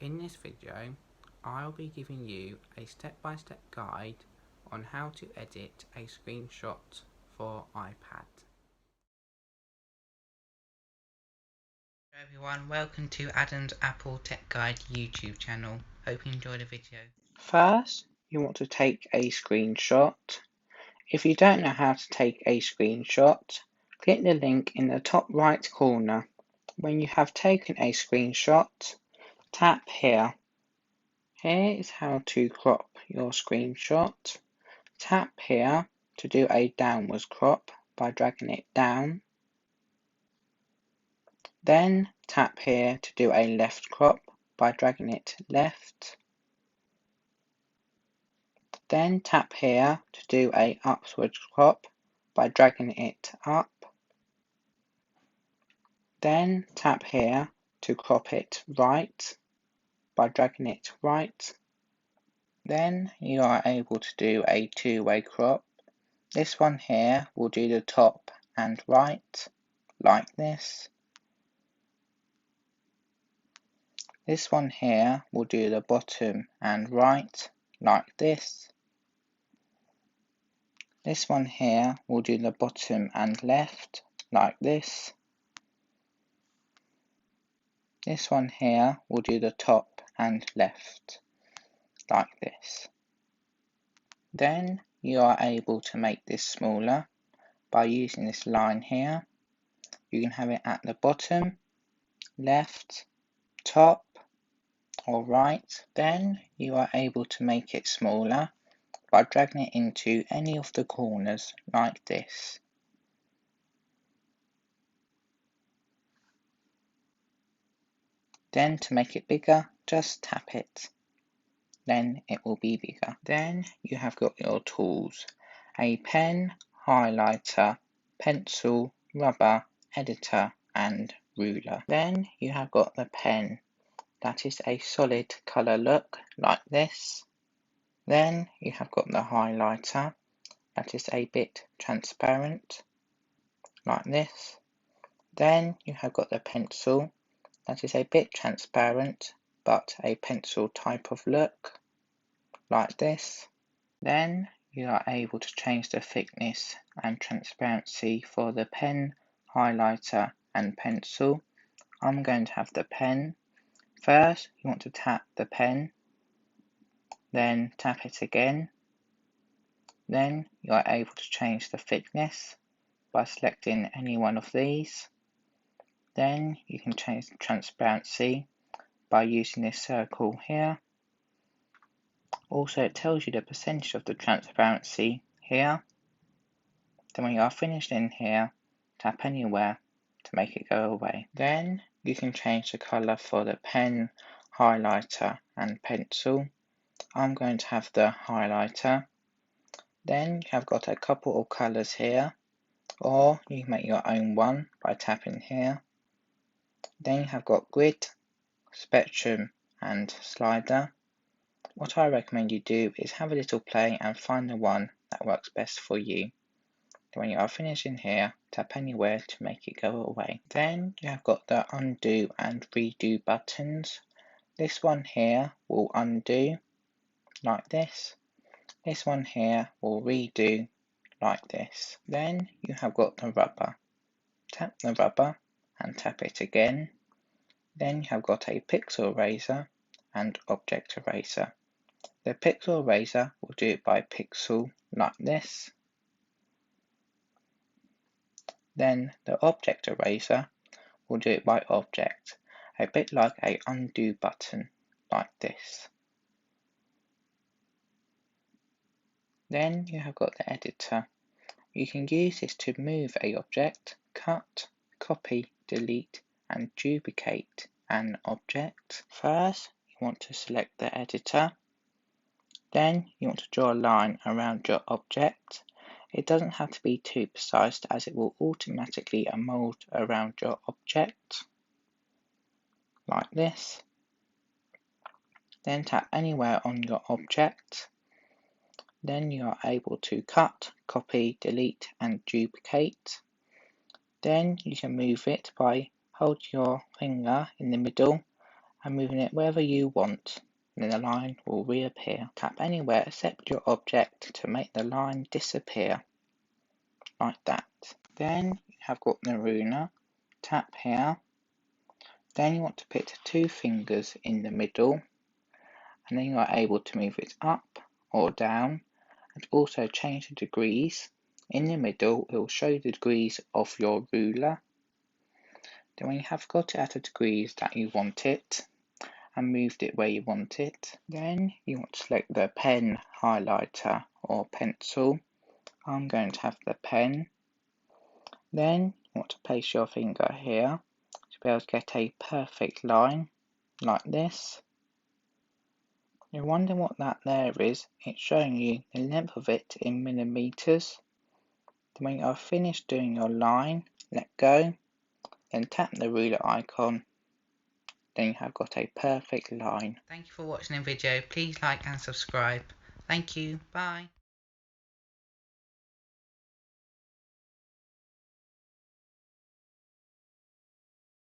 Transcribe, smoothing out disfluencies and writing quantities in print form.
In this video, I'll be giving you a step-by-step guide on how to edit a screenshot for iPad. Hello everyone, welcome to Adam's Apple Tech Guide YouTube channel. Hope you enjoy the video. First, you want to take a screenshot. If you don't know how to take a screenshot, click the link in the top right corner. When you have taken a screenshot, tap here. Here is how to crop your screenshot. Tap here to do a downwards crop by dragging it down. Then tap here to do a left crop by dragging it left. Then tap here to do a upwards crop by dragging it up. Then tap here to crop it right by dragging it right. Then you are able to do a two-way crop. This one here will do the top and right, like this. This one here will do the bottom and right, like this. This one here will do the bottom and left, like this. This one here will do the top and left, like this. Then you are able to make this smaller by using this line here. You can have it at the bottom, left, top, or right. Then you are able to make it smaller by dragging it into any of the corners like this. Then to make it bigger, just tap it. Then it will be bigger. Then you have got your tools: a pen, highlighter, pencil, rubber, editor and ruler. Then you have got the pen. That is a solid colour look like this. Then you have got the highlighter. That is a bit transparent like this. Then you have got the pencil. That is a bit transparent but a pencil type of look like this. Then you are able to change the thickness and transparency for the pen, highlighter and pencil. I'm going to have the pen. First you want to tap the pen, then tap it again. Then you are able to change the thickness by selecting any one of these. Then you can change the transparency by using this circle here. Also it tells you the percentage of the transparency here. Then when you are finished in here, tap anywhere to make it go away. Then you can change the colour for the pen, highlighter and pencil. I'm going to have the highlighter. Then you have got a couple of colours here, or you can make your own one by tapping here. Then you have got grid, spectrum and slider. What I recommend you do is have a little play and find the one that works best for you. When you are finished in here, tap anywhere to make it go away. Then you have got the undo and redo buttons. This one here will undo like this. This one here will redo like this. Then you have got the rubber. Tap the rubber and tap it again. Then you have got a pixel eraser and object eraser. The pixel eraser will do it by pixel like this. Then the object eraser will do it by object, a bit like a undo button like this. Then you have got the editor. You can use this to move a object, cut, copy, delete and duplicate an object. First you want to select the editor. Then you want to draw a line around your object. It doesn't have to be too precise as it will automatically mold around your object like this. Then tap anywhere on your object. Then you are able to cut, copy, delete and duplicate. Then you can move it by hold your finger in the middle and moving it wherever you want. Then the line will reappear. Tap anywhere except your object to make the line disappear, like that. Then you have got the ruler. Tap here. Then you want to put 2 fingers in the middle, and then you are able to move it up or down, and also change the degrees. In the middle, it will show the degrees of your ruler. Then when you have got it at the degrees that you want it, and moved it where you want it, then you want to select the pen, highlighter or pencil. I'm going to have the pen. Then you want to place your finger here to be able to get a perfect line like this. You're wondering what that there is. It's showing you the length of it in millimeters. Then when you are finished doing your line, let go, then tap the ruler icon. Then you have got a perfect line. Thank you for watching the video. Please like and subscribe. Thank you. Bye.